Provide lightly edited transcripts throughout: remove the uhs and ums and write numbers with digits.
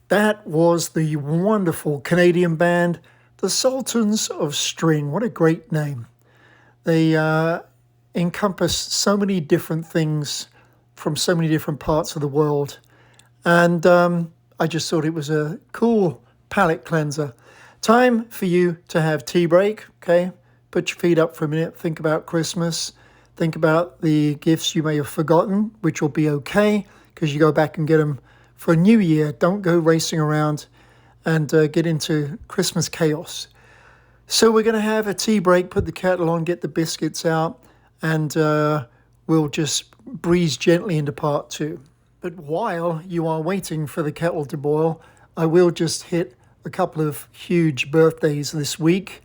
That was the wonderful Canadian band, the Sultans of String. What a great name. They encompass so many different things from so many different parts of the world. And I just thought it was a cool palate cleanser. Time for you to have tea break, okay? Put your feet up for a minute. Think about Christmas. Think about the gifts you may have forgotten, which will be okay because you go back and get them for New Year. Don't go racing around and get into Christmas chaos. So we're going to have a tea break, put the kettle on, get the biscuits out, and we'll just breeze gently into part two. But while you are waiting for the kettle to boil, I will just hit a couple of huge birthdays this week.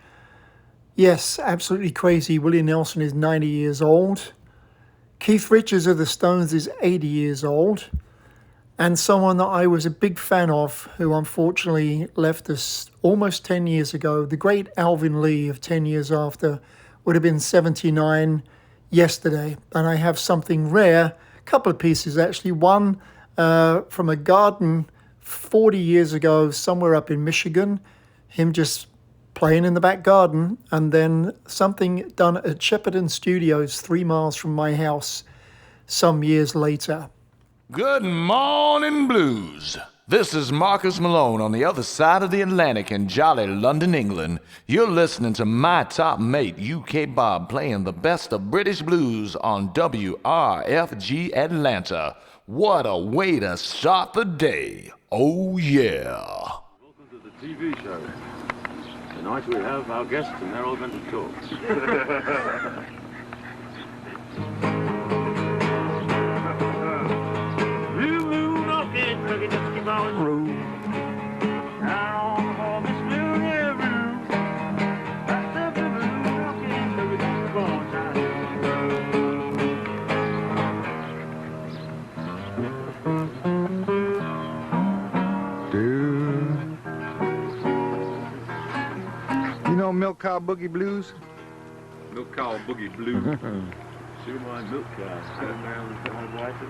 Yes, absolutely crazy. Willie Nelson is 90 years old. Keith Richards of the Stones is 80 years old. And someone that I was a big fan of, who unfortunately left us almost 10 years ago, the great Alvin Lee of 10 years after, would have been 79 yesterday. And I have something rare, a couple of pieces actually. One from a garden 40 years ago, somewhere up in Michigan, him just playing in the back garden, and then something done at Shepperton Studios 3 miles from my house some years later. Good morning, blues. This is Marcus Malone on the other side of the Atlantic in jolly London, England. You're listening to my top mate, UK Bob, playing the best of British blues on WRFG Atlanta. What a way to start the day. Oh, yeah. Welcome to the TV show. Tonight we have our guests and they're all going to talk. Blue moon, okay, cookie, just keep on rolling. Down on the hall, Miss Blue, yeah, blue. That's the blue moon, okay, cookie, just keep on shining. You know Milk Cow Boogie Blues? Milk Cow Boogie Blues. Shoot my milk cow. Sit down and tell my wife it.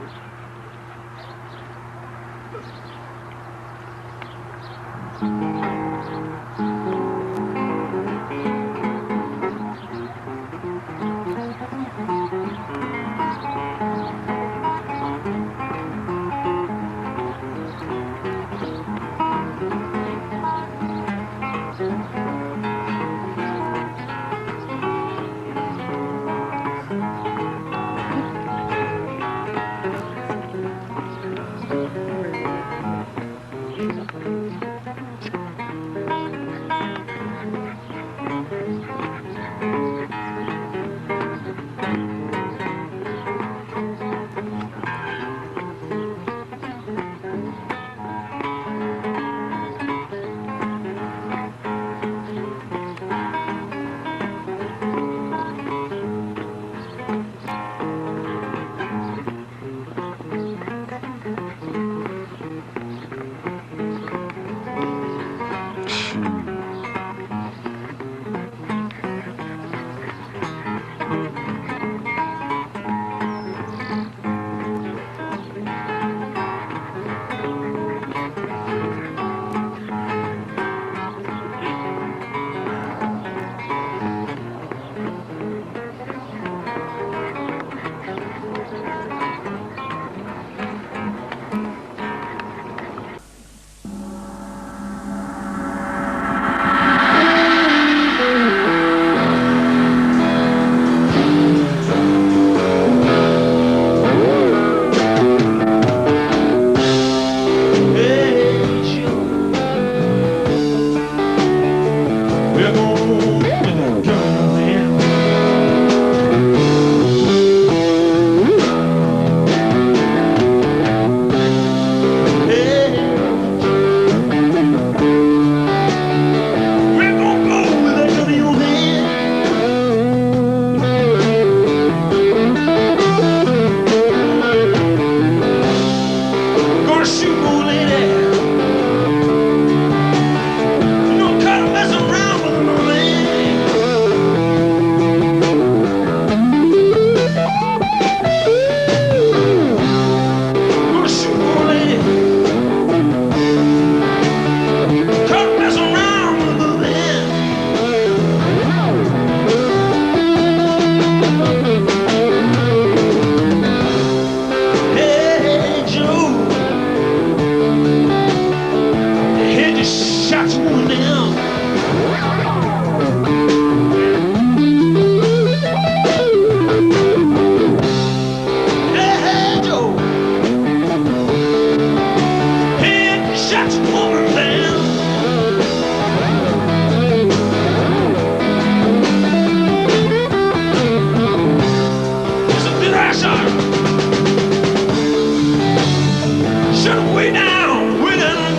Shut way down, way down.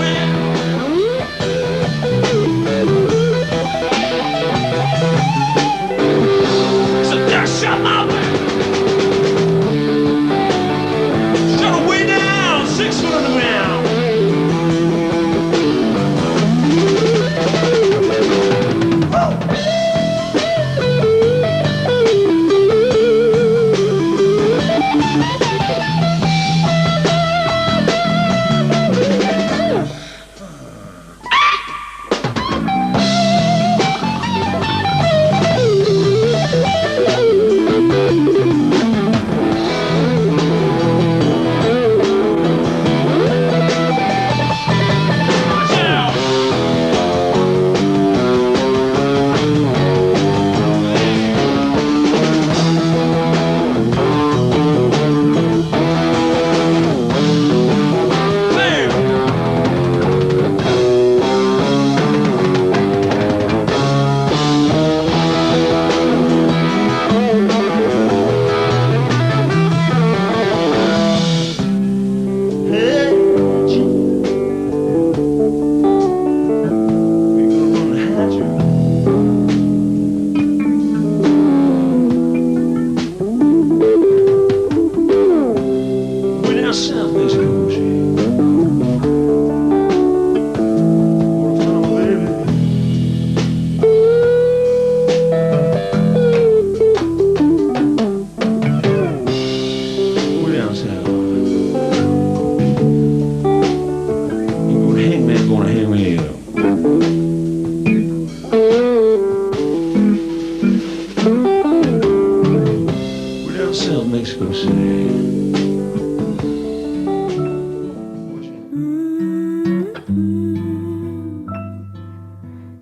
So just shut my way. Shut way down, 6 foot on the ground.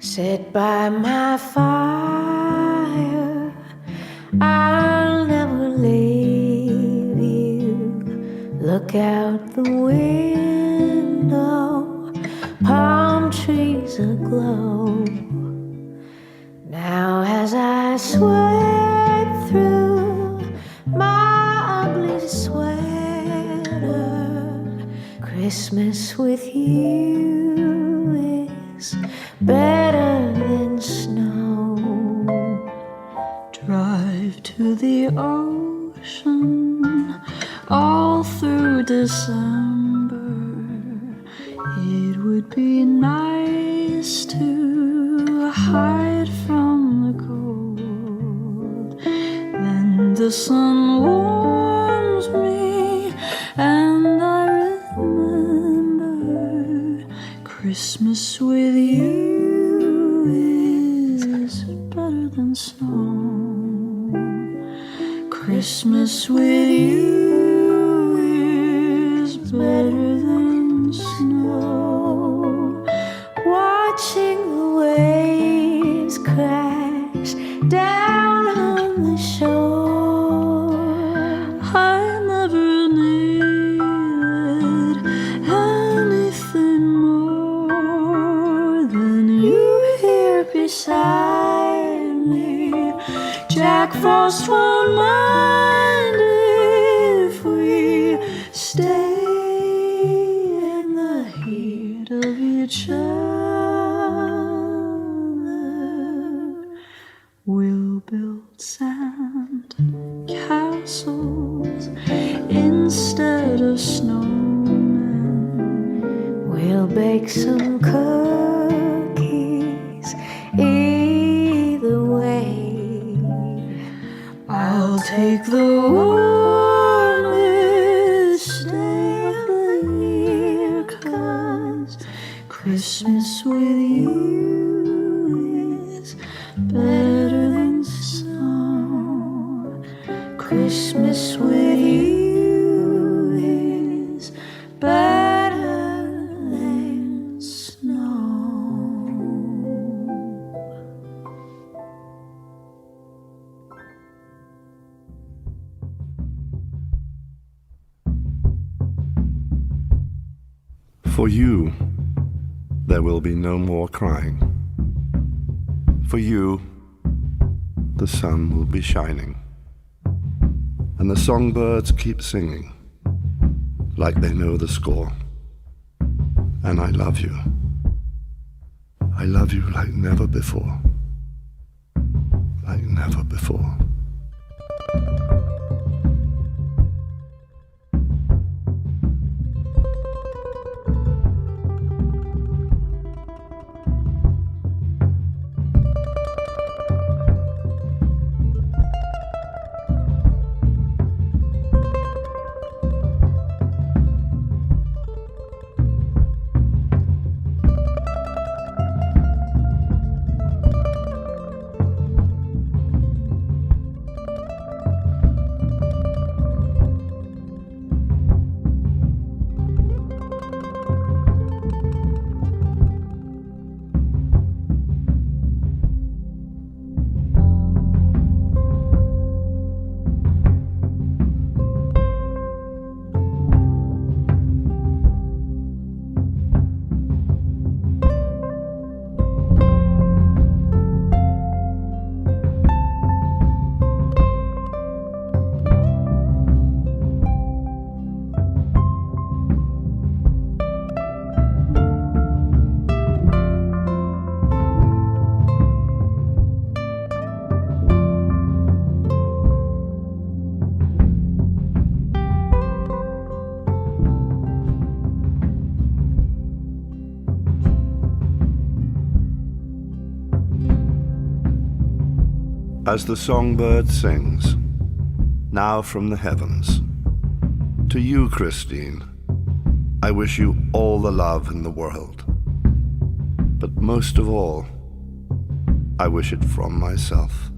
Sit by my fire, I'll never leave you. Look out the window, palm trees aglow. Now as I sweat through my ugly sweater, Christmas with you is better than snow. Drive to the ocean all through December. It would be nice to hide from the cold. Then the sun warms me and I remember Christmas with you is better than snow. Christmas with you is better than snow. Watching the waves crash down on the shore, I never needed anything more than you here beside me. Jack Frost won't mind if we stay in the heat of each other. We'll build sand castles instead of snowmen. We'll bake some cookies either way. I'll take the warmest day of the year, 'cause Christmas with you is better than snow. Christmas with you is better than snow. For you, there will be no more crying. For you, the sun will be shining, and the songbirds keep singing like they know the score. and I love you. I love you like never before. Like never before. As the songbird sings, now from the heavens, to you, Christine, I wish you all the love in the world. But most of all, I wish it from myself.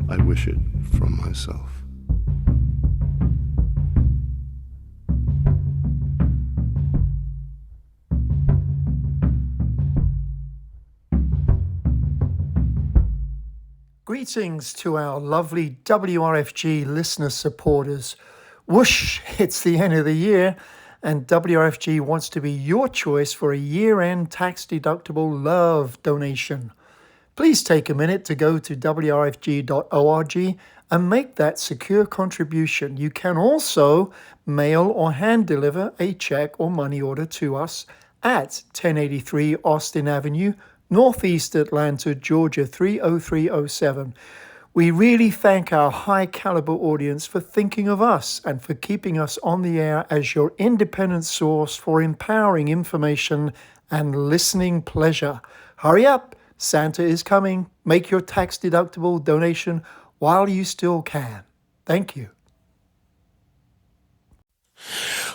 I wish it from myself. Greetings to our lovely WRFG listener supporters. Whoosh, it's the end of the year, and WRFG wants to be your choice for a year-end tax-deductible love donation. Please take a minute to go to wrfg.org and make that secure contribution. You can also mail or hand deliver a check or money order to us at 1083 Austin Avenue, Northeast Atlanta, Georgia 30307. We really thank our high caliber audience for thinking of us and for keeping us on the air as your independent source for empowering information and listening pleasure. Hurry up, Santa is coming. Make your tax deductible donation while you still can. Thank you.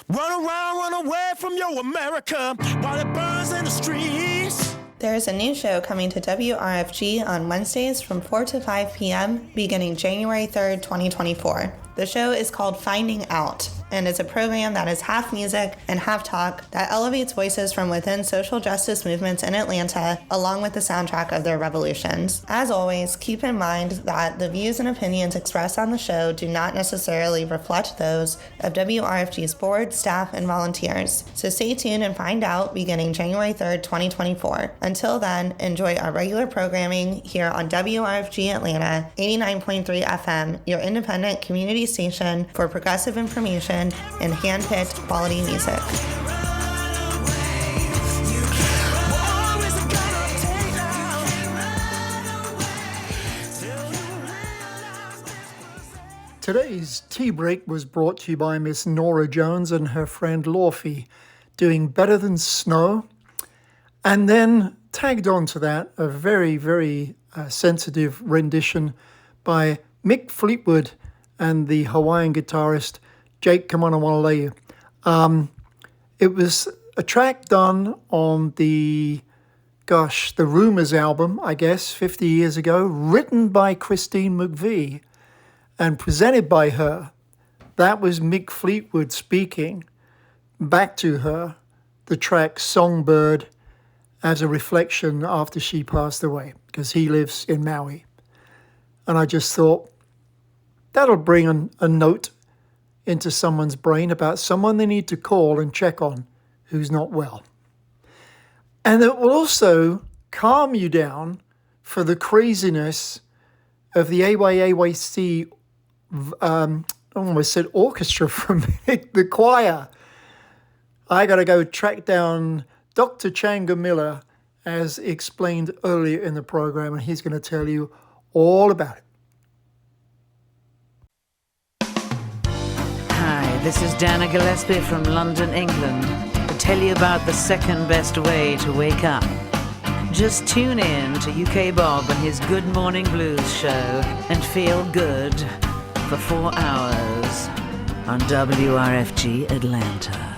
Run around, run away from your America while it burns in the streets. There is a new show coming to WRFG on Wednesdays from 4 to 5 p.m. beginning January 3rd, 2024. The show is called Finding Out and is a program that is half music and half talk that elevates voices from within social justice movements in Atlanta along with the soundtrack of their revolutions. As always, keep in mind that the views and opinions expressed on the show do not necessarily reflect those of WRFG's board, staff, and volunteers. So stay tuned and find out beginning January 3rd, 2024. Until then, enjoy our regular programming here on WRFG Atlanta 89.3 FM, your independent community station for progressive information and hand-picked quality music. Today's tea break was brought to you by Miss Norah Jones and her friend Lorfie, doing Better Than Snow. And then tagged on to that, a very, very sensitive rendition by Mick Fleetwood and the Hawaiian guitarist Jake Come On, I Want to Lay You. It was a track done on the Rumours album, I guess, 50 years ago, written by Christine McVie and presented by her. That was Mick Fleetwood speaking back to her, the track Songbird, as a reflection after she passed away, because he lives in Maui. And I just thought, that'll bring a note into someone's brain about someone they need to call and check on who's not well. And it will also calm you down for the craziness of the AYAYC, I almost said orchestra from the choir. I got to go track down Dr. Changa Miller, as explained earlier in the program, and he's going to tell you all about it. Hi, this is Dana Gillespie from London, England, to tell you about the second best way to wake up. Just tune in to UK Bob and his Good Morning Blues show and feel good for 4 hours on WRFG Atlanta.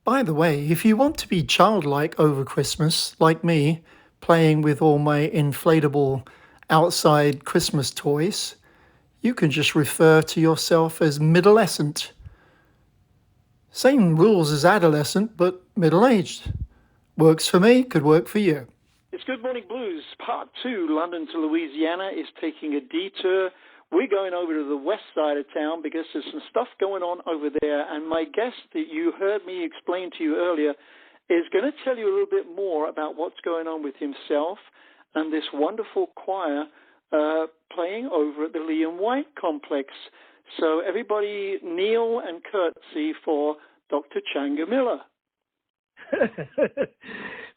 By the way, if you want to be childlike over Christmas, like me, playing with all my inflatable outside Christmas toys, you can just refer to yourself as middlescent. Same rules as adolescent, but middle-aged. Works for me, could work for you. It's Good Morning Blues, Part 2, London to Louisiana, is taking a detour. We're going over to the west side of town because there's some stuff going on over there, and my guest that you heard me explain to you earlier is going to tell you a little bit more about what's going on with himself and this wonderful choir playing over at the Liam White Complex. So everybody kneel and curtsy for Dr. Changa Miller.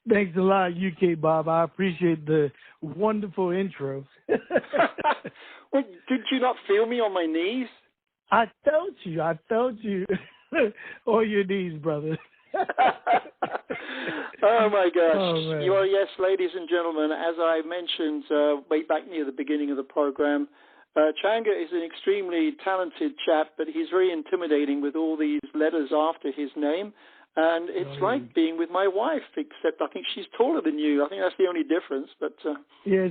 Thanks a lot, UK Bob. I appreciate the wonderful intro. Well, did you not feel me on my knees? I felt you. On your knees, brother. Oh, my gosh. Oh, Yes, ladies and gentlemen, as I mentioned way back near the beginning of the program, Changa is an extremely talented chap, but he's very intimidating with all these letters after his name. And it's like being with my wife, except I think she's taller than you. I think that's the only difference. But yeah,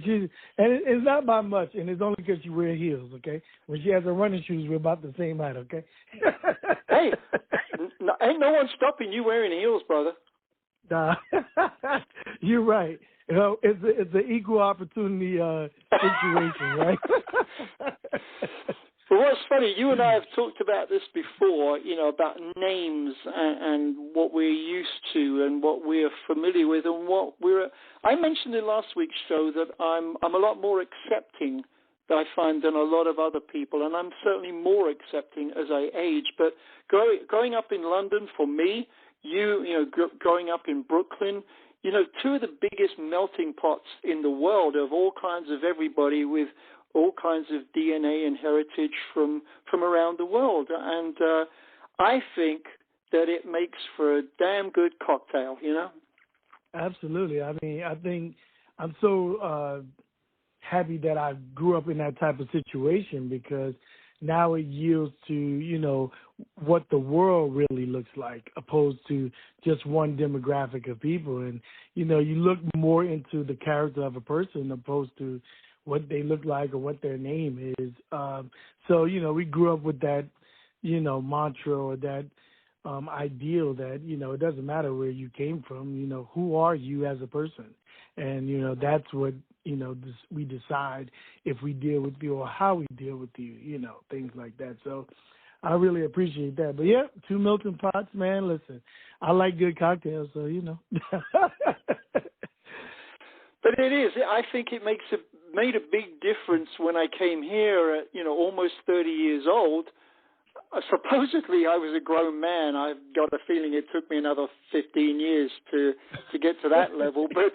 it's not by much, and it's only because she wears heels, okay? When she has her running shoes, we're about the same height, okay? Hey, ain't no one stopping you wearing heels, brother. Nah, you're right. You know, it's an equal opportunity situation, right? Well, what's funny, you and I have talked about this before, about names and what we're used to and what we're familiar with and what I mentioned in last week's show that I'm a lot more accepting, I find, than a lot of other people, and I'm certainly more accepting as I age. But growing up in London, for me, growing up in Brooklyn, two of the biggest melting pots in the world of all kinds of everybody with all kinds of DNA and heritage from around the world. And I think that it makes for a damn good cocktail, Absolutely. I mean, I think I'm so happy that I grew up in that type of situation because now it yields to, what the world really looks like opposed to just one demographic of people. And, you look more into the character of a person opposed to what they look like or what their name is. So, we grew up with that, mantra or that ideal that, it doesn't matter where you came from, who are you as a person? And, that's what, we decide if we deal with you or how we deal with you, things like that. So I really appreciate that. But, yeah, 2 melting pots, man. Listen, I like good cocktails, so, But it is. I think it made a big difference when I came here at, almost 30 years old. Supposedly I was a grown man. I've got a feeling it took me another 15 years to get to that level. But,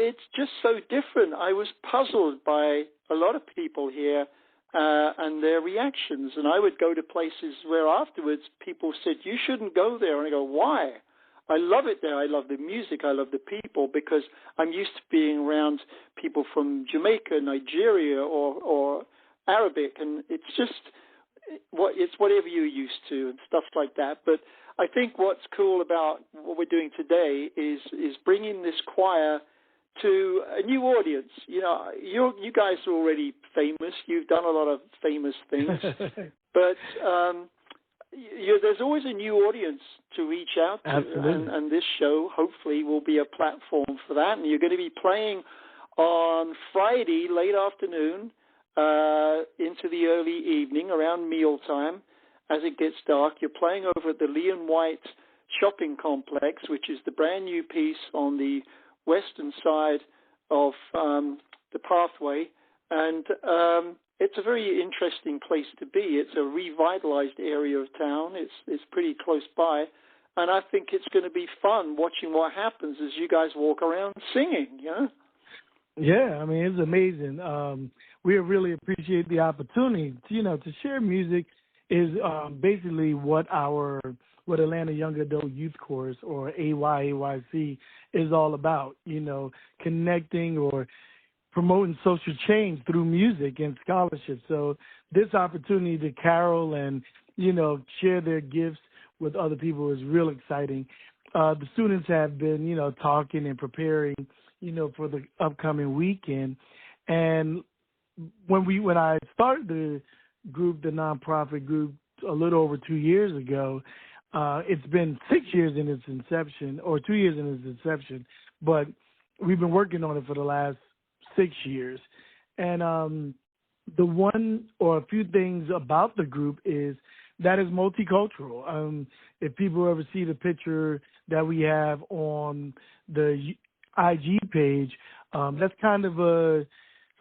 it's just so different. I was puzzled by a lot of people here and their reactions. And I would go to places where afterwards people said, you shouldn't go there. And I go, why? I love it there. I love the music. I love the people because I'm used to being around people from Jamaica, Nigeria, or Arabic, and it's just it's whatever you're used to and stuff like that. But I think what's cool about what we're doing today is bringing this choir to a new audience. You guys are already famous. You've done a lot of famous things, but there's always a new audience to reach out to, and this show hopefully will be a platform for that. And you're going to be playing on Friday late afternoon into the early evening around mealtime as it gets dark. You're playing over at the Liam White Shopping Complex, which is the brand new piece on the western side of the pathway. And it's a very interesting place to be. It's a revitalized area of town. It's pretty close by. And I think it's going to be fun watching what happens as you guys walk around singing, you know? Yeah, I mean, it's amazing. We really appreciate the opportunity. To share music is basically what Atlanta Young Adult Youth Chorus, or AYC, is all about, connecting or promoting social change through music and scholarship. So this opportunity to carol and, share their gifts with other people is real exciting. The students have been, talking and preparing, for the upcoming weekend. And when I started the group, the nonprofit group, a little over 2 years ago, it's been 6 years in its inception, or 2 years in its inception, but we've been working on it for the last 6 years. And the one or a few things about the group is that is multicultural. If people ever see the picture that we have on the IG page, that's kind of a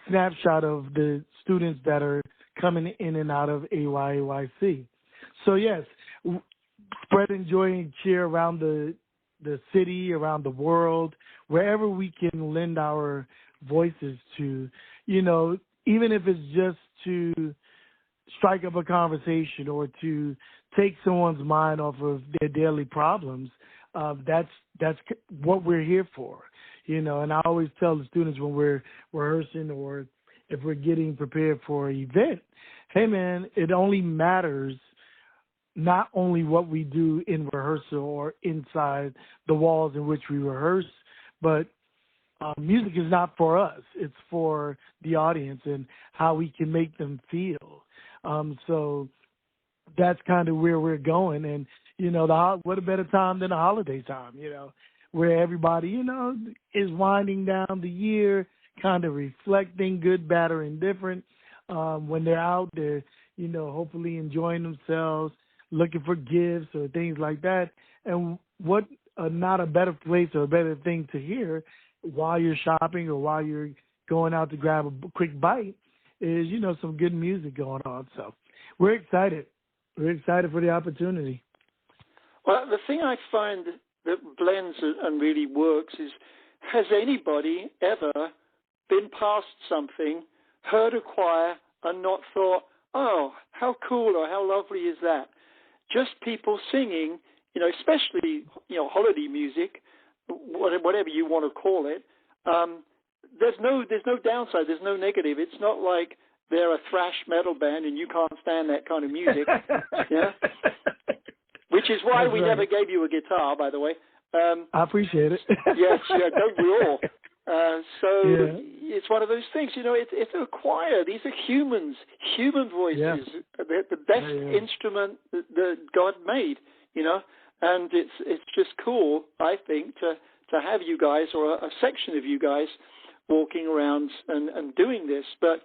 snapshot of the students that are coming in and out of AYC. So yes, spreading joy and cheer around the city, around the world, wherever we can lend our voices to, even if it's just to strike up a conversation or to take someone's mind off of their daily problems. That's what we're here for, And I always tell the students when we're rehearsing or if we're getting prepared for an event, hey man, it only matters not only what we do in rehearsal or inside the walls in which we rehearse, but music is not for us. It's for the audience and how we can make them feel. So that's kind of where we're going. And, what a better time than a holiday time, where everybody, is winding down the year, kind of reflecting, good, bad, or indifferent. When they're out there, hopefully enjoying themselves, looking for gifts or things like that. And what not a better place or a better thing to hear while you're shopping or while you're going out to grab a quick bite is, some good music going on. So we're excited. We're excited for the opportunity. Well, the thing I find that blends and really works is, has anybody ever been past something, heard a choir, and not thought, oh, how cool or how lovely is that? Just people singing, especially, holiday music, whatever you want to call it. There's no downside. There's no negative. It's not like they're a thrash metal band and you can't stand that kind of music. Yeah. Which is why we never gave you a guitar, by the way. I appreciate it. Yes, yeah, don't we all? It's one of those things, it's a choir. These are humans, human voices. Yeah. The best instrument that God made, and it's just cool, I think, to have you guys or a section of you guys walking around and doing this. But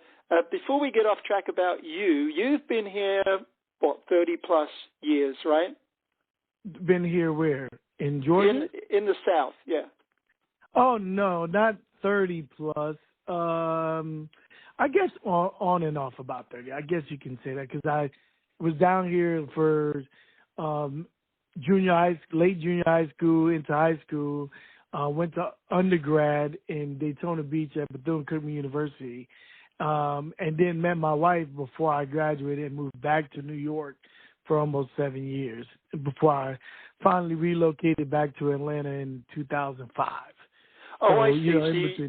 before we get off track about you've been here, 30 plus years, right? Been here where? In Georgia? In the South, yeah. Oh, no, not 30 plus. I guess on and off about 30. I guess you can say that because I was down here for late junior high school into high school. Went to undergrad in Daytona Beach at Bethune-Cookman University, and then met my wife before I graduated and moved back to New York for almost 7 years before I finally relocated back to Atlanta in 2005. Oh, so, I see.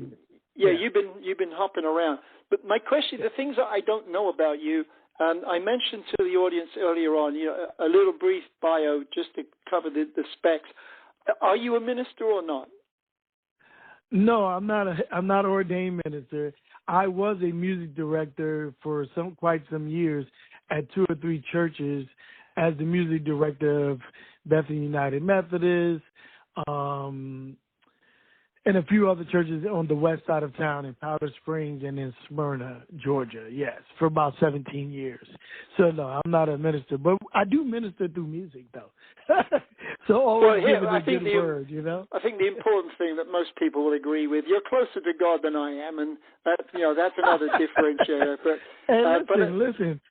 You've been hopping around. But my question, the things that I don't know about you, I mentioned to the audience earlier on, a little brief bio just to cover the specs. Are you a minister or not? No, I'm not an ordained minister. I was a music director for quite some years at 2 or 3 churches as the music director of Bethany United Methodist, and a few other churches on the west side of town in Powder Springs and in Smyrna, Georgia, yes, for about 17 years. So, no, I'm not a minister, but I do minister through music, though. So always give it a good word, you know? I think the important thing that most people will agree with, you're closer to God than I am, and that, that's another differentiator. But, hey, listen,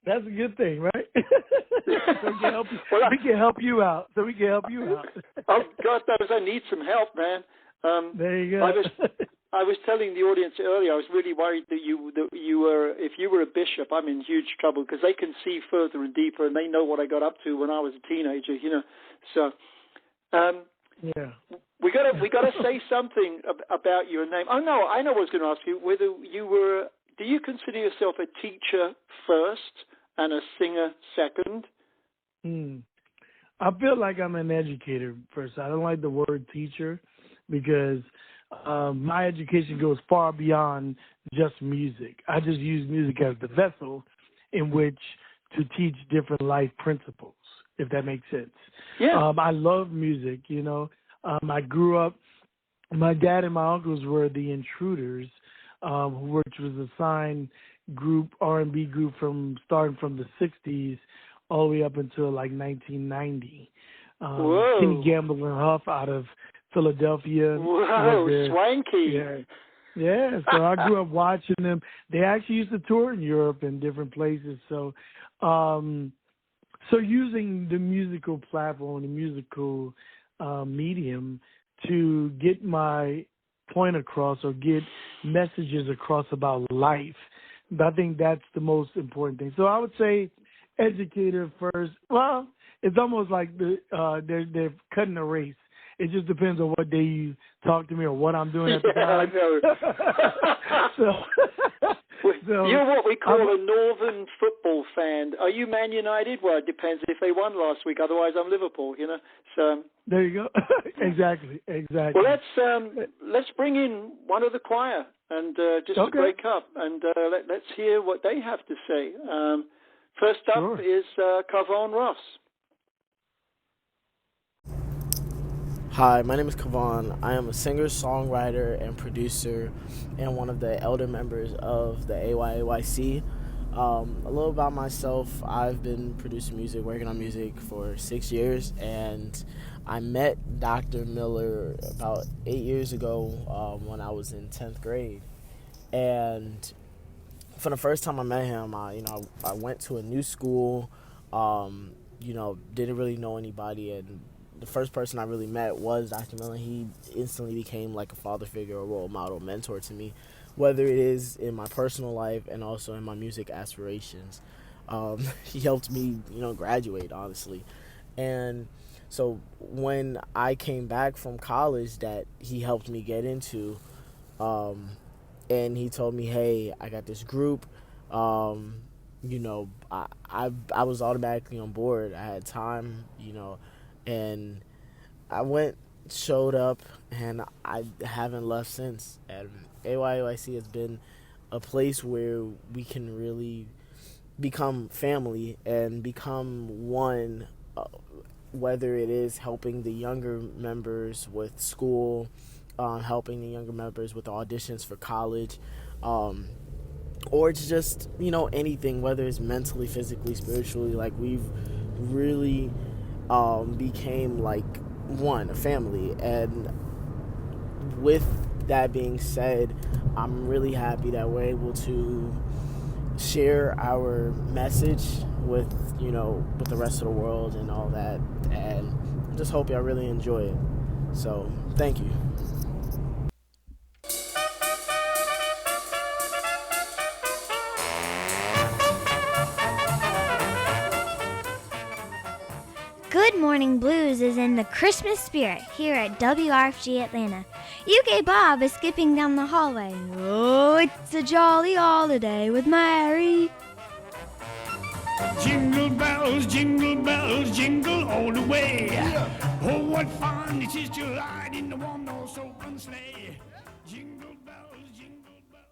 that's a good thing, right? So we can help you out. Oh, God knows I need some help, man. There you go. I was telling the audience earlier, I was really worried that you were, if you were a bishop, I'm in huge trouble because they can see further and deeper, and they know what I got up to when I was a teenager, So, yeah, we gotta say something about your name. Oh no, I know what I was going to ask you. Whether you were, do you consider yourself a teacher first and a singer second? I feel like I'm an educator first. I don't like the word teacher because my education goes far beyond just music. I just use music as the vessel in which to teach different life principles, if that makes sense. Yeah. I love music, I grew up, my dad and my uncles were the Intruders, which was a signed group, R&B group starting from the 60s all the way up until like 1990. Kenny Gamble and Huff out of Philadelphia. Whoa, swanky. Yeah, so I grew up watching them. They actually used to tour in Europe and different places. So using the musical platform, the musical medium to get my point across or get messages across about life, I think that's the most important thing. So I would say educator first. Well, it's almost like they're cutting a race. It just depends on what day you talk to me or what I'm doing at the time. I know. So you're what we call a northern football fan. Are you Man United? Well, it depends if they won last week. Otherwise, I'm Liverpool. So there you go. Exactly. Well, let's bring in one of the choir and just to break up and let's hear what they have to say. First up is Kavon Ross. Hi, my name is Kavon. I am a singer, songwriter, and producer, and one of the elder members of the AYAYC. A little about myself, I've been producing music, working on music for 6 years, and I met Dr. Miller about 8 years ago when I was in 10th grade. And for the first time I met him, I went to a new school, didn't really know anybody, and the first person I really met was Dr. Miller. He instantly became like a father figure, a role model, mentor to me, whether it is in my personal life and also in my music aspirations. He helped me, graduate, honestly. And so when I came back from college that he helped me get into, and he told me, hey, I got this group, I was automatically on board. I had time, and I showed up, and I haven't left since. And AYOIC has been a place where we can really become family and become one, whether it is helping the younger members with school, helping the younger members with auditions for college, or it's just, anything, whether it's mentally, physically, spiritually. Like, we've really became like a family. And with that being said, I'm really happy that we're able to share our message with the rest of the world and all that, and just hope y'all really enjoy it. So thank you. Good Morning Blues is in the Christmas spirit here at WRFG Atlanta. UK Bob is skipping down the hallway. Oh, it's a jolly holiday with Mary. Jingle bells, jingle all the way. Oh, what fun it is to ride in the one-horse open sleigh. Jingle bells, jingle bells.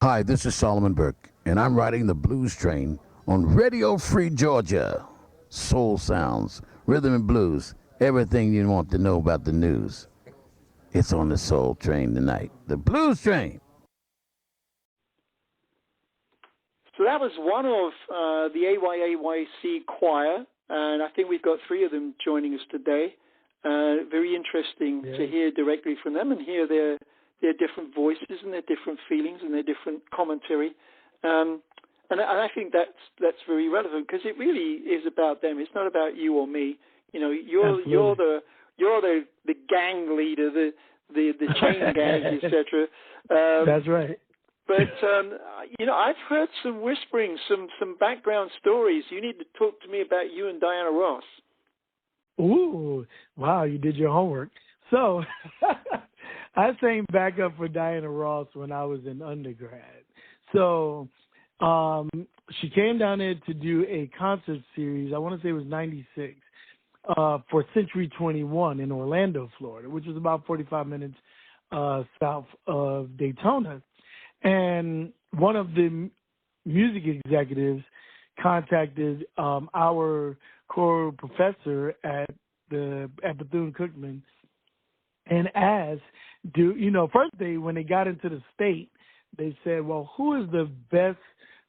Hi, this is Solomon Burke, and I'm riding the blues train on Radio Free Georgia. Soul sounds, rhythm and blues, everything you want to know about the news. It's on the Soul Train tonight. The Blues Train. So that was one of the AYAYC choir, and I think we've got 3 of them joining us today. Very interesting to hear directly from them and hear their different voices and their different feelings and their different commentary. And I think that's very relevant because it really is about them. It's not about you or me. You know, you're the gang leader, the chain gang, etc. That's right. But you know, I've heard some whispering, some background stories. You need to talk to me about you and Diana Ross. Ooh, wow, you did your homework. So I sang backup for Diana Ross when I was in undergrad. So she came down there to do a concert series, I want to say it was 96, for Century 21 in Orlando, Florida, which was about 45 minutes south of Daytona. And one of the music executives contacted our core professor at Bethune-Cookman and asked, first when they got into the state, they said, well, who is the best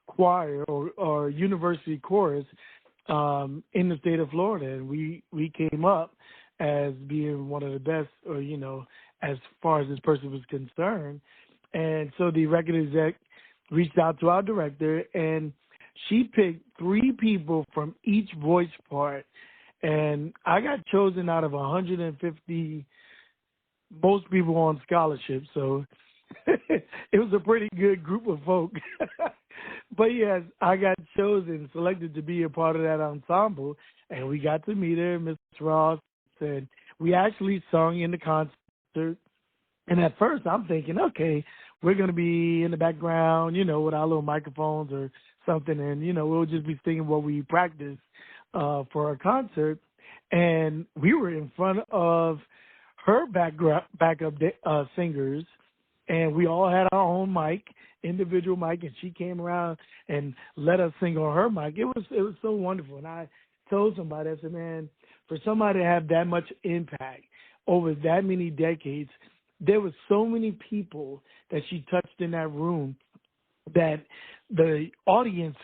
choir or university chorus in the state of Florida? And we came up as being one of the best, or, as far as this person was concerned. And so the record exec reached out to our director, and she picked 3 people from each voice part. And I got chosen out of 150, most people on scholarship. So it was a pretty good group of folk. But yes, I got chosen, selected to be a part of that ensemble. And we got to meet her, Miss Ross, and we actually sung in the concert. And at first I'm thinking, okay, we're going to be in the background, with our little microphones or something. And, we'll just be singing what we practiced for our concert. And we were in front of her backup singers, and we all had our own mic, individual mic, and she came around and let us sing on her mic. It was so wonderful. And I told somebody, I said, man, for somebody to have that much impact over that many decades, there were so many people that she touched in that room that the audience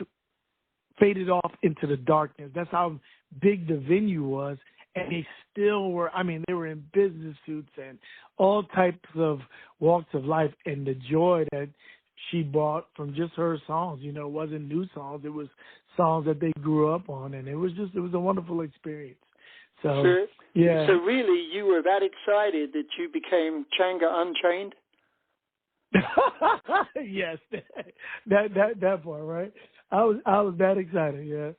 faded off into the darkness. That's how big the venue was. And they still were, they were in business suits and all types of walks of life. And the joy that she brought from just her songs, it wasn't new songs. It was songs that they grew up on. And it was a wonderful experience. So, sure. Yeah. So really, you were that excited that you became Changa Unchained? Yes, that part, right? I was that excited. Yeah,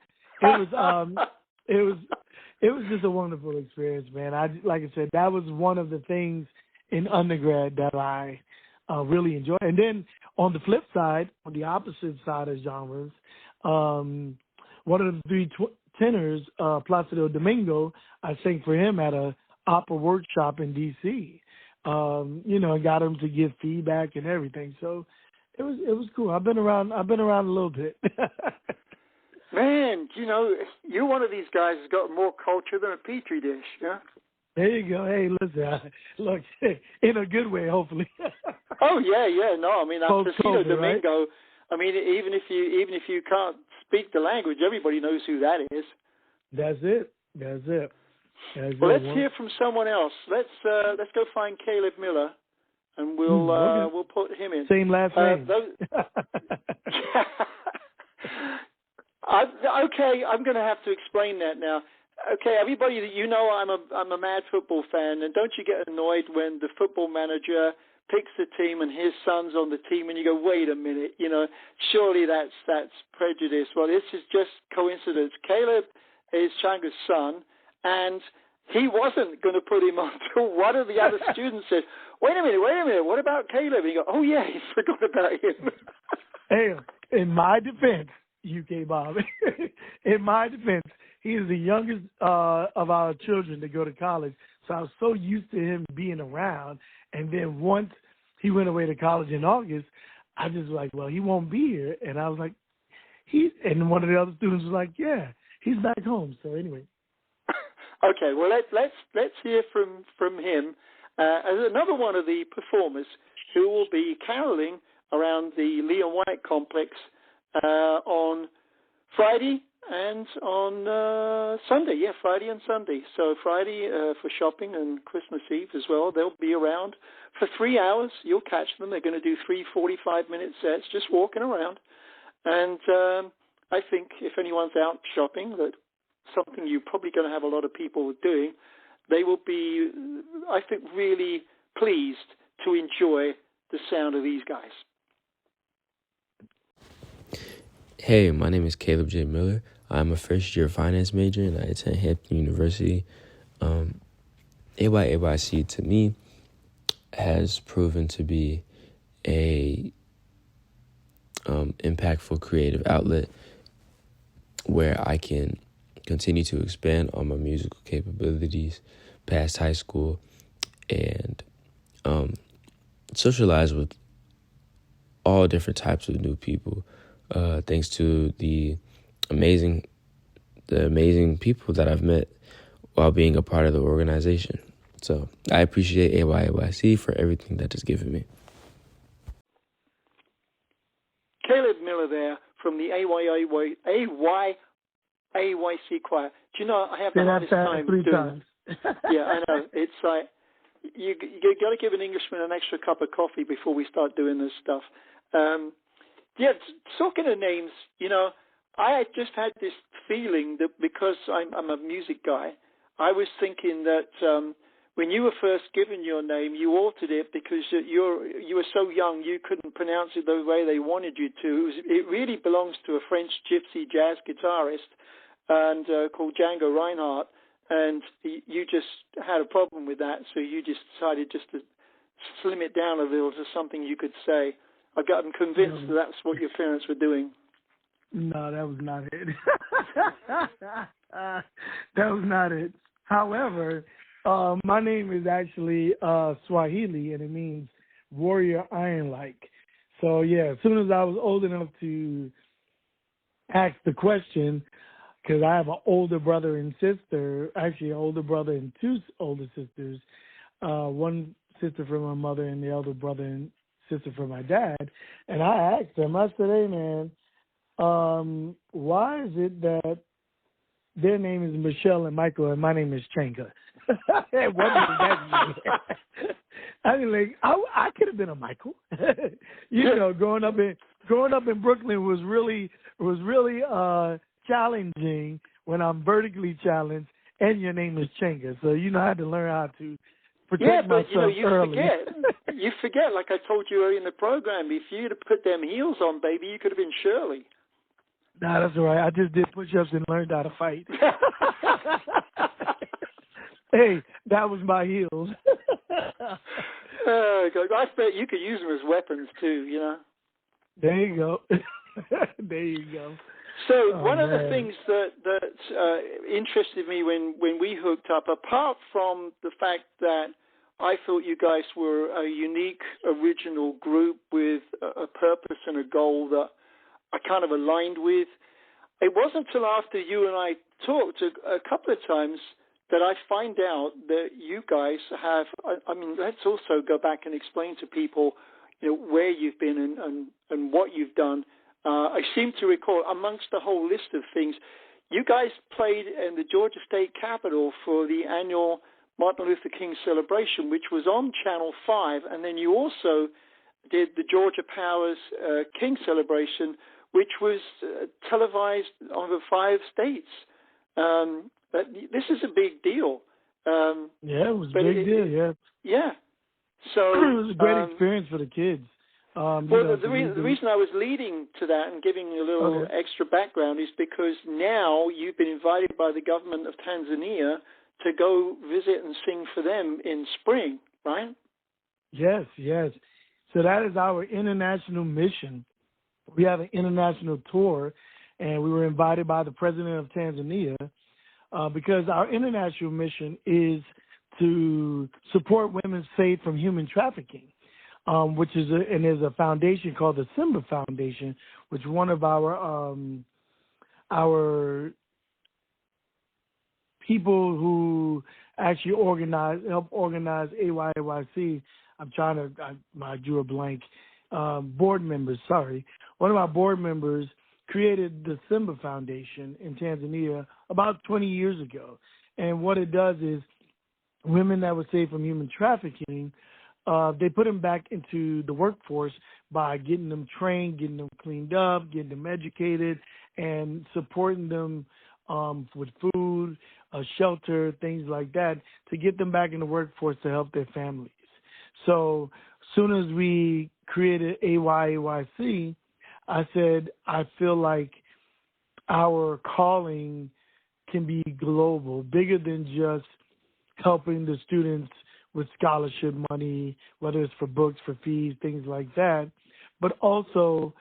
it was just a wonderful experience, man. Like I said, that was one of the things in undergrad that I really enjoyed. And then on the flip side, on the opposite side of genres, one of the 3 tenors, Placido Domingo, I sang for him at a opera workshop in D.C. And got him to give feedback and everything. So it was cool. I've been around a little bit. Man, you're one of these guys who's got more culture than a petri dish. Yeah. There you go. Hey, listen, look, in a good way, hopefully. Oh yeah. No, Placido Domingo. Right? Even if you can't speak the language, everybody knows who that is. That's it. Well, let's hear from someone else. Let's go find Caleb Miller, and we'll put him in. Same last name. Okay, I'm going to have to explain that now. Okay, everybody, I'm a mad football fan, and don't you get annoyed when the football manager picks the team and his son's on the team, and you go, wait a minute, surely that's prejudice. Well, this is just coincidence. Caleb is Changa's son, and he wasn't going to put him on until one of the other students said, wait a minute, what about Caleb? And he goes, oh yeah, he forgot about him. Hey, in my defense, UK Bob, in my defense, he is the youngest of our children to go to college. So I was so used to him being around. And then once he went away to college in August, I just was like, well, he won't be here. And I was like, and one of the other students was like, yeah, he's back home. So anyway. Okay, well, let's hear from him. as another one of the performers who will be caroling around the Leon White complex on Friday and on Sunday. Yeah, Friday and Sunday. So Friday for shopping and Christmas Eve as well. They'll be around for 3 hours. You'll catch them. They're going to do 3 45-minute sets just walking around. And I think if anyone's out shopping, that something you're probably going to have a lot of people doing, they will be, I think, really pleased to enjoy the sound of these guys. Hey, my name is Caleb J. Miller. I'm a first-year finance major, and I attend Hampton University. AYAYC, to me, has proven to be a impactful creative outlet where I can continue to expand on my musical capabilities past high school and socialize with all different types of new people, thanks to the amazing people that I've met while being a part of the organization. So I appreciate AYAYC for everything that it's given me. Caleb Miller there from the AYAYC choir. Do you know, I have the hardest time doing it. Yeah, I know. It's like, you got to give an Englishman an extra cup of coffee before we start doing this stuff. Yeah, talking of names, you know, I just had this feeling that because I'm a music guy, I was thinking that when you were first given your name, you altered it because you were so young you couldn't pronounce it the way they wanted you to. It really belongs to a French gypsy jazz guitarist and called Django Reinhardt, and you just had a problem with that, so you just decided just to slim it down a little to something you could say. I'm convinced that that's what your parents were doing. No, that was not it. That was not it. However, my name is actually Swahili, and it means warrior iron-like. So, yeah, as soon as I was old enough to ask the question, because I have an older brother and sister, actually an older brother and two older sisters, one sister from my mother and the elder brother and sister from my dad, and I asked them, I said, hey, man, why is it that their name is Michelle and Michael and my name is Chenga? What does that mean? I mean, like, I could have been a Michael. You know, growing up in Brooklyn was really challenging when I'm vertically challenged and your name is Chenga. So, you know, I had to learn how to protect myself early. You forget, like I told you earlier in the program, if you'd have put them heels on, baby, you could have been Shirley. Nah, that's all right. I just did push-ups and learned how to fight. Hey, that was my heels. I bet you could use them as weapons too, you know. There you go. There you go. So one of the things that interested me when we hooked up, apart from the fact that I thought you guys were a unique, original group with a purpose and a goal that I kind of aligned with, it wasn't until after you and I talked a couple of times that I find out that you guys have, I mean, let's also go back and explain to people, you know, where you've been and what you've done. I seem to recall, amongst a whole list of things, you guys played in the Georgia State Capitol for the annual Martin Luther King celebration, which was on Channel 5, and then you also did the Georgia Powers King celebration, which was televised over 5 states. This is a big deal. Yeah, it was a big deal, yeah. Yeah. So it was a great experience for the kids. The reason I was leading to that and giving you a little extra background is because now you've been invited by the government of Tanzania to go visit and sing for them in spring, right? Yes, yes. So that is our international mission. We have an international tour, and we were invited by the president of Tanzania because our international mission is to support women's faith from human trafficking. Which is there's a foundation called the Simba Foundation, which one of our people who actually help organize AYYC. I drew a blank. Board members, sorry. One of our board members created the Simba Foundation in Tanzania about 20 years ago. And what it does is women that were saved from human trafficking, they put them back into the workforce by getting them trained, getting them cleaned up, getting them educated, and supporting them with food, shelter, things like that, to get them back in the workforce to help their families. So as soon as we created AYYC, I said, I feel like our calling can be global, bigger than just helping the students with scholarship money, whether it's for books, for fees, things like that, but also,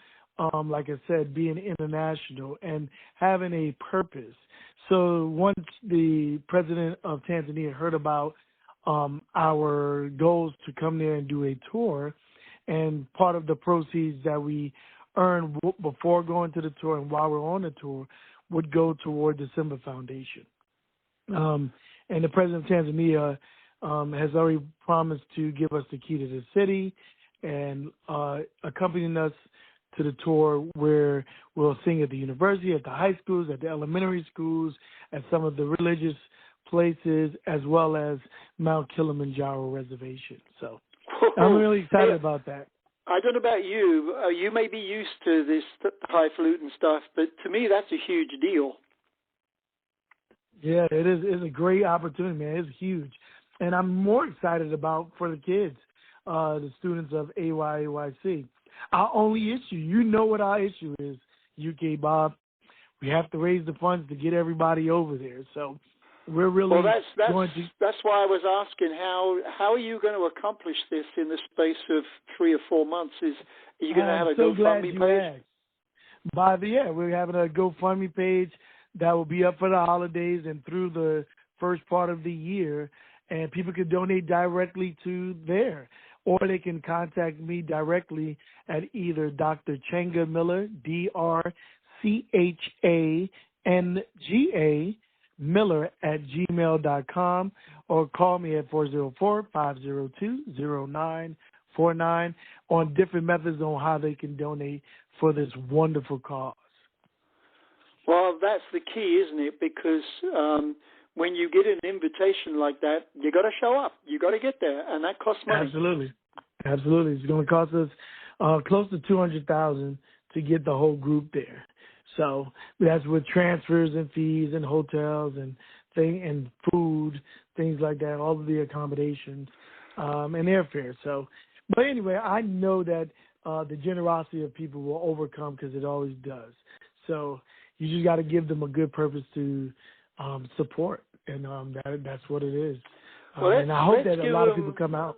like I said, being international and having a purpose. So once the president of Tanzania heard about our goals to come there and do a tour, and part of the proceeds that we earned before going to the tour and while we're on the tour would go toward the Simba Foundation. And the president of Tanzania has already promised to give us the key to the city and accompanying us to the tour where we'll sing at the university, at the high schools, at the elementary schools, at some of the religious places, as well as Mount Kilimanjaro Reservation. So I'm really excited about that. I don't know about you. You may be used to this highfalutin stuff, but to me, that's a huge deal. Yeah, it is. It's a great opportunity, man. It's huge. And I'm more excited about for the kids, the students of AYYC. Our only issue, you know what our issue is, UK Bob. We have to raise the funds to get everybody over there. So we're really that's why I was asking how are you going to accomplish this in the space of 3 or 4 months? Are you going to have a GoFundMe page? We're having a GoFundMe page that will be up for the holidays and through the first part of the year, and people can donate directly to there, or they can contact me directly at either Dr. Chenga Miller, DRCHANGA Miller @gmail.com, or call me at 404-502-0949 on different methods on how they can donate for this wonderful cause. Well, that's the key, isn't it? Because when you get an invitation like that, you got to show up. You got to get there, and that costs money. Absolutely. It's going to cost us close to $200,000 to get the whole group there. So that's with transfers and fees and hotels and food, things like that, all of the accommodations and airfare. So, but anyway, I know that the generosity of people will overcome, because it always does. So you just got to give them a good purpose to support, and that's what it is. And I hope that a lot of people come out.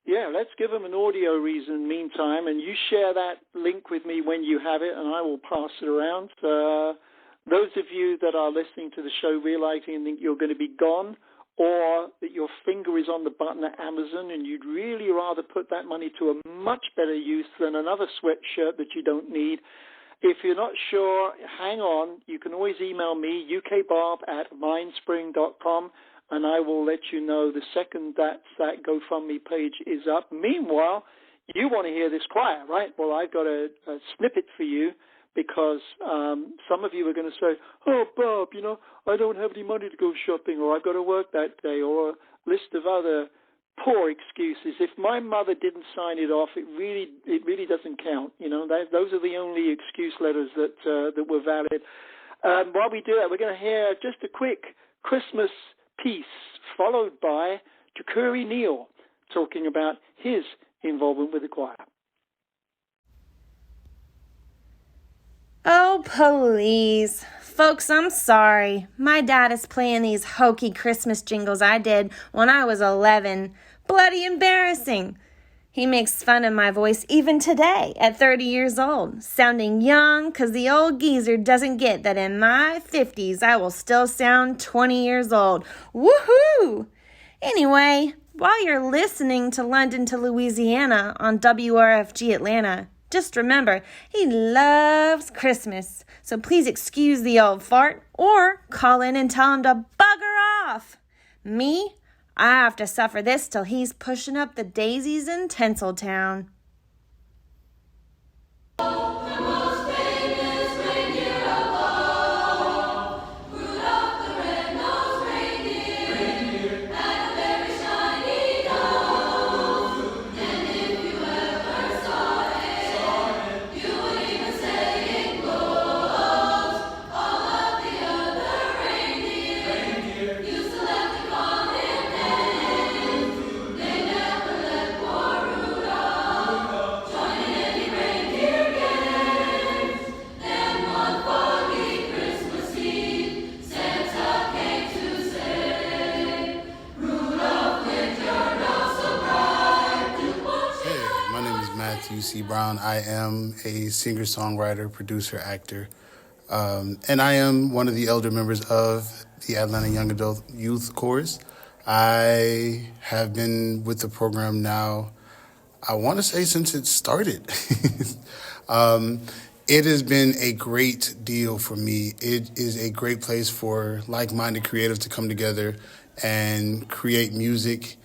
Yeah, let's give them an audio reason meantime, and you share that link with me when you have it, and I will pass it around. Those of you that are listening to the show realizing that you're going to be gone, or that your finger is on the button at Amazon and you'd really rather put that money to a much better use than another sweatshirt that you don't need, if you're not sure, hang on. You can always email me, ukbob@mindspring.com, and I will let you know the second that GoFundMe page is up. Meanwhile, you want to hear this choir, right? Well, I've got a snippet for you, because some of you are going to say, oh, Bob, I don't have any money to go shopping, or I've got to work that day, or a list of other poor excuses. If my mother didn't sign it off, it really doesn't count. Those are the only excuse letters that were valid. While we do that, we're going to hear just a quick Christmas piece, followed by Gregory Neal talking about his involvement with the choir. Oh, please. Folks, I'm sorry. My dad is playing these hokey Christmas jingles I did when I was 11. Bloody embarrassing. He makes fun of my voice even today at 30 years old, sounding young because the old geezer doesn't get that in my 50s I will still sound 20 years old. Woohoo! Anyway, while you're listening to London to Louisiana on WRFG Atlanta, just remember, he loves Christmas, so please excuse the old fart or call in and tell him to bugger off. Me? I have to suffer this till he's pushing up the daisies in Tinseltown. C. Brown. I am a singer-songwriter, producer, actor, and I am one of the elder members of the Atlanta Young Adult Youth Chorus. I have been with the program now, I want to say since it started. It has been a great deal for me. It is a great place for like-minded creatives to come together and create music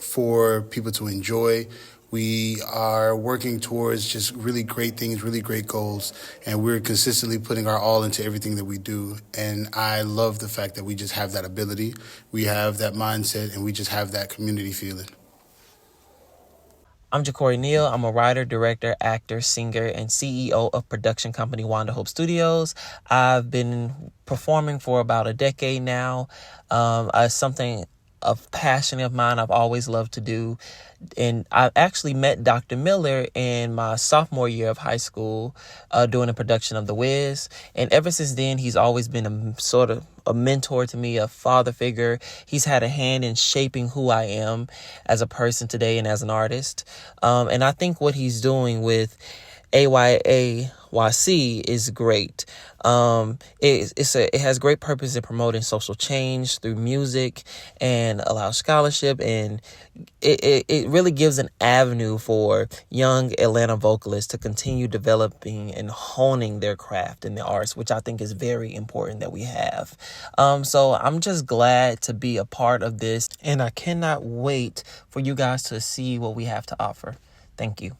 for people to enjoy. We are working towards just really great things, really great goals, and we're consistently putting our all into everything that we do. And I love the fact that we just have that ability, we have that mindset, and we just have that community feeling. I'm GREGORY Neal. I'm a writer, director, actor, singer, and CEO of production company Wanda Hope Studios. I've been performing for about a decade now. Something of passion of mine I've always loved to do. And I actually met Dr. Miller in my sophomore year of high school doing a production of The Wiz. And ever since then, he's always been a sort of a mentor to me, a father figure. He's had a hand in shaping who I am as a person today and as an artist. And I think what he's doing with AYAYC is great. It has great purpose in promoting social change through music and allows scholarship, and it really gives an avenue for young Atlanta vocalists to continue developing and honing their craft in the arts, which I think is very important that we have. So I'm just glad to be a part of this, and I cannot wait for you guys to see what we have to offer. Thank you.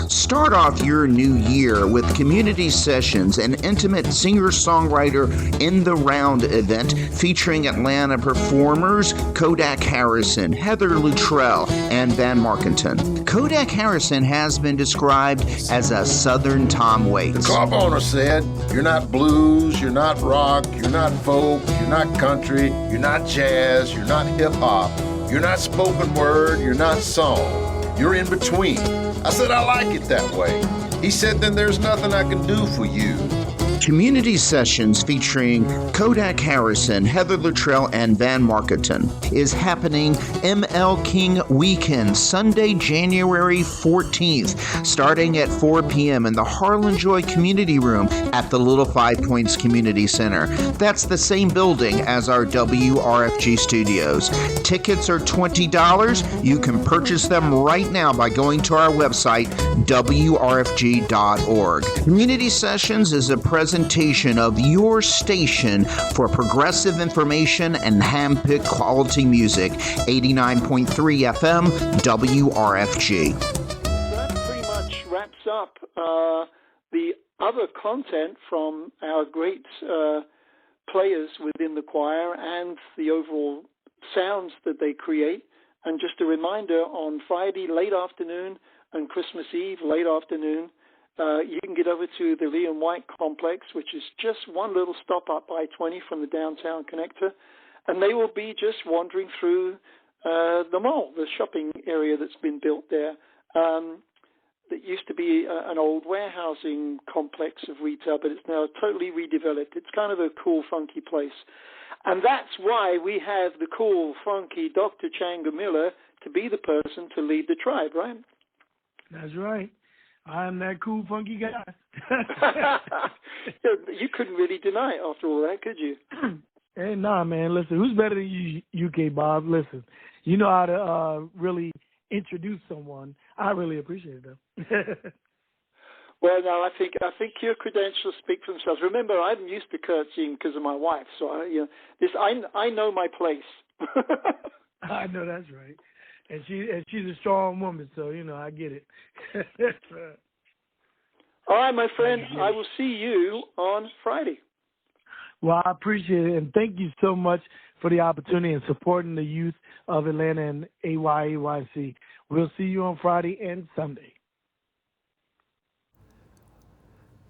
Start off your new year with Community Sessions, an intimate singer-songwriter in the round event featuring Atlanta performers Kodak Harrison, Heather Luttrell, and Van Markenton. Kodak Harrison has been described as a Southern Tom Waits. The club owner said, "You're not blues, you're not rock, you're not folk, you're not country, you're not jazz, you're not hip-hop, you're not spoken word, you're not song. You're in between." I said, "I like it that way." He said, "Then there's nothing I can do for you." Community Sessions featuring Kodak Harrison, Heather Luttrell, and Van Markenton is happening ML King Weekend, Sunday, January 14th, starting at 4 p.m. in the Harlan Joy Community Room at the Little Five Points Community Center. That's the same building as our WRFG studios. Tickets are $20. You can purchase them right now by going to our website, WRFG.org. Community Sessions is a presentation of your station for progressive information and hand-picked quality music. 89.3 FM, WRFG. That pretty much wraps up the other content from our great players within the choir and the overall sounds that they create. And just a reminder, on Friday late afternoon and Christmas Eve late afternoon, you can get over to the Lee and White complex, which is just one little stop up I-20 from the downtown connector, and they will be just wandering through the mall, the shopping area that's been built there. That used to be an old warehousing complex of retail, but it's now totally redeveloped. It's kind of a cool, funky place. And that's why we have the cool, funky Dr. Changa Miller to be the person to lead the tribe, right? That's right. I'm that cool, funky guy. You couldn't really deny it after all that, could you? Hey, nah, man. Listen, who's better than you, UK Bob? Listen, you know how to really introduce someone. I really appreciate it, though. Well, no, I think your credentials speak for themselves. Remember, I'm used to curtsying because of my wife, so I know my place. I know that's right, and she's a strong woman, so I get it. All right, my friend, I will see you on Friday. Well, I appreciate it, and thank you so much for the opportunity and supporting the youth of Atlanta and AYAYC. We'll see you on Friday and Sunday.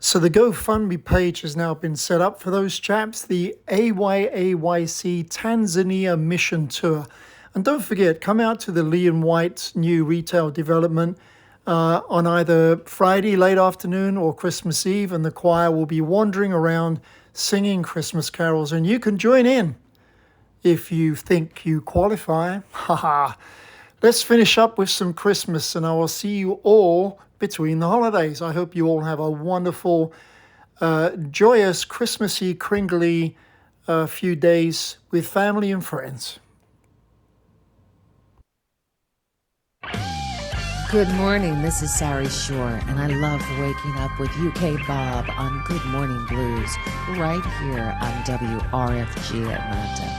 So the GoFundMe page has now been set up for those chaps, the AYAYC Tanzania Mission Tour. And don't forget, come out to the Lee and White's new retail development on either Friday late afternoon or Christmas Eve, and the choir will be wandering around singing Christmas carols, and you can join in if you think you qualify. Haha. Let's finish up with some Christmas, and I will see you all between the holidays. I hope you all have a wonderful, joyous, Christmassy, cringly few days with family and friends. Good morning, this is Sari Shore, and I love waking up with UK Bob on Good Morning Blues, right here on WRFG Atlanta.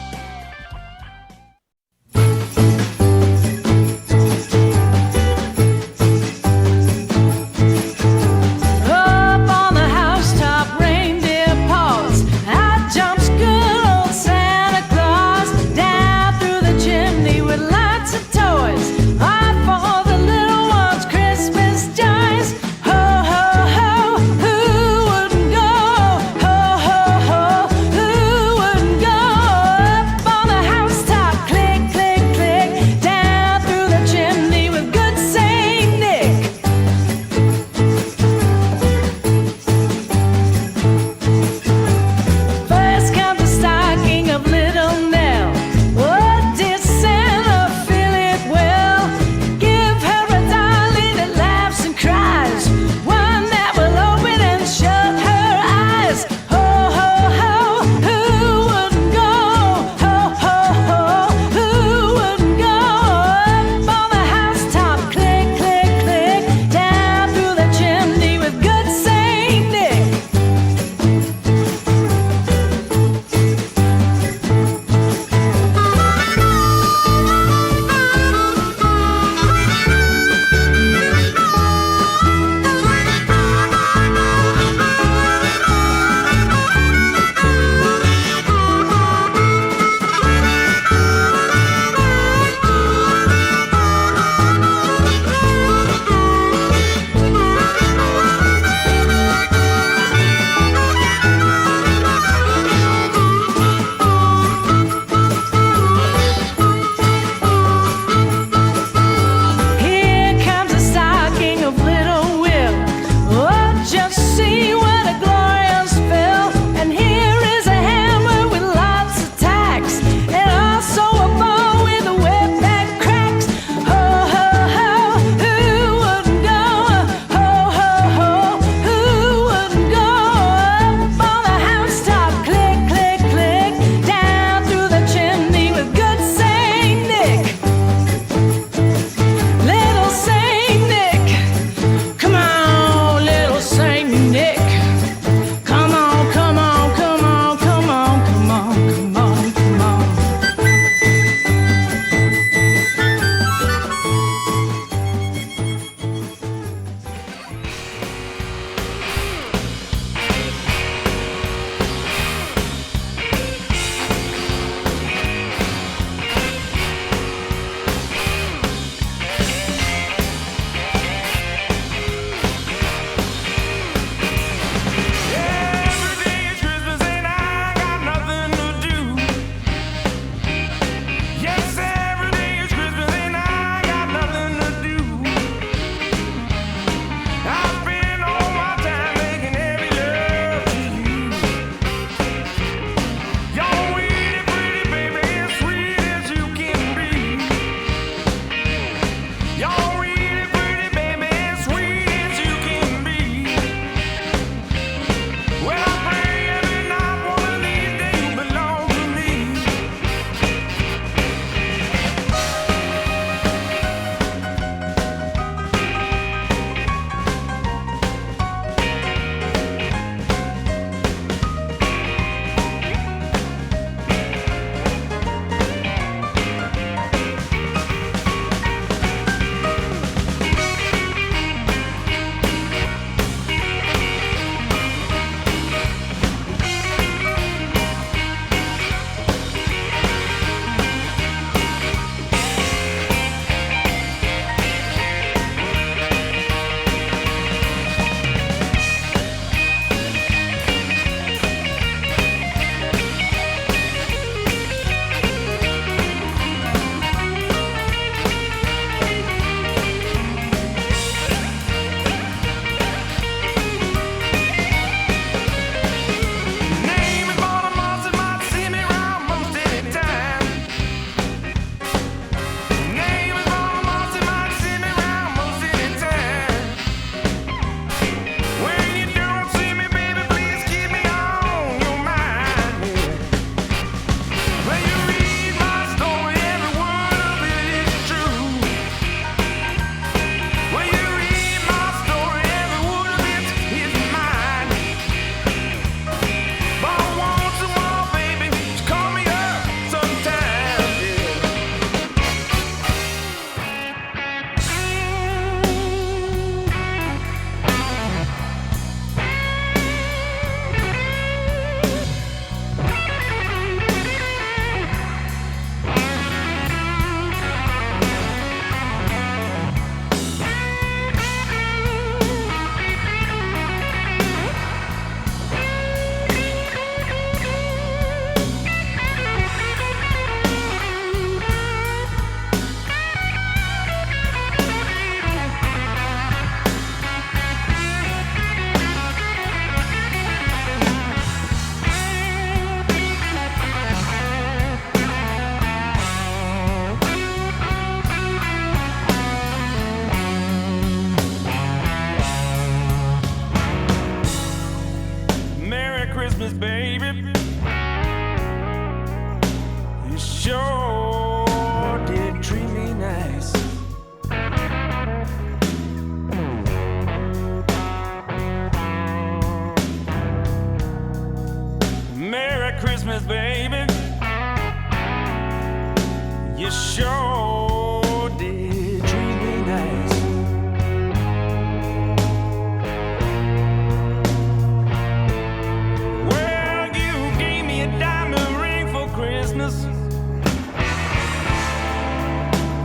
innocent.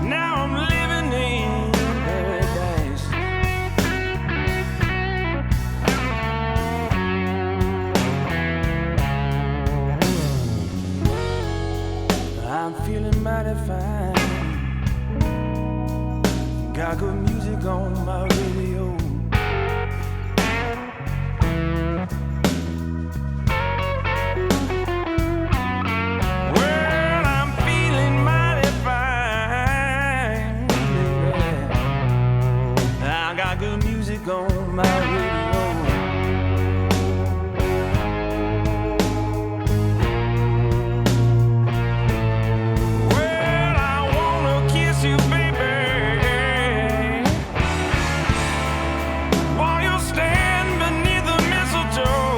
Now I'm living in paradise. I'm feeling mighty fine. Got good music on my radio. Well, I'm feeling mighty fine. I got good music on my radio. Well, I wanna kiss you, baby. While you stand beneath the mistletoe.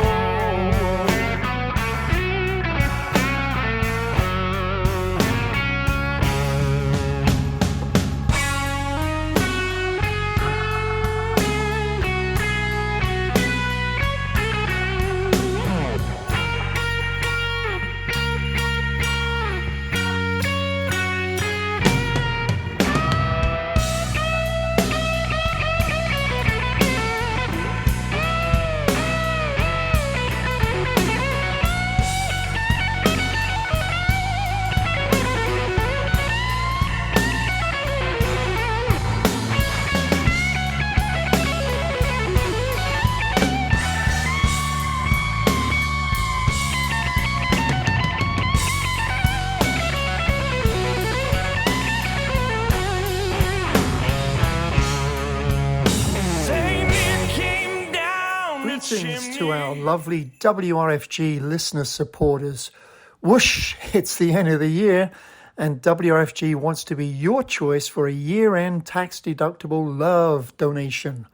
Greetings to our lovely WRFG listener supporters. Whoosh, it's the end of the year, and WRFG wants to be your choice for a year-end tax-deductible love donation.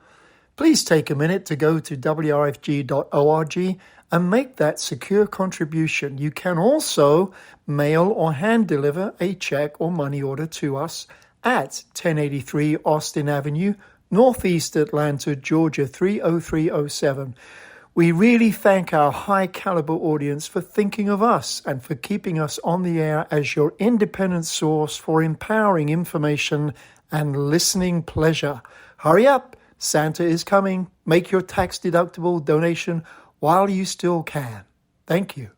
Please take a minute to go to wrfg.org and make that secure contribution. You can also mail or hand deliver a check or money order to us at 1083 Austin Avenue, Northeast Atlanta, Georgia 30307. We really thank our high-caliber audience for thinking of us and for keeping us on the air as your independent source for empowering information and listening pleasure. Hurry up! Santa is coming. Make your tax-deductible donation while you still can. Thank you.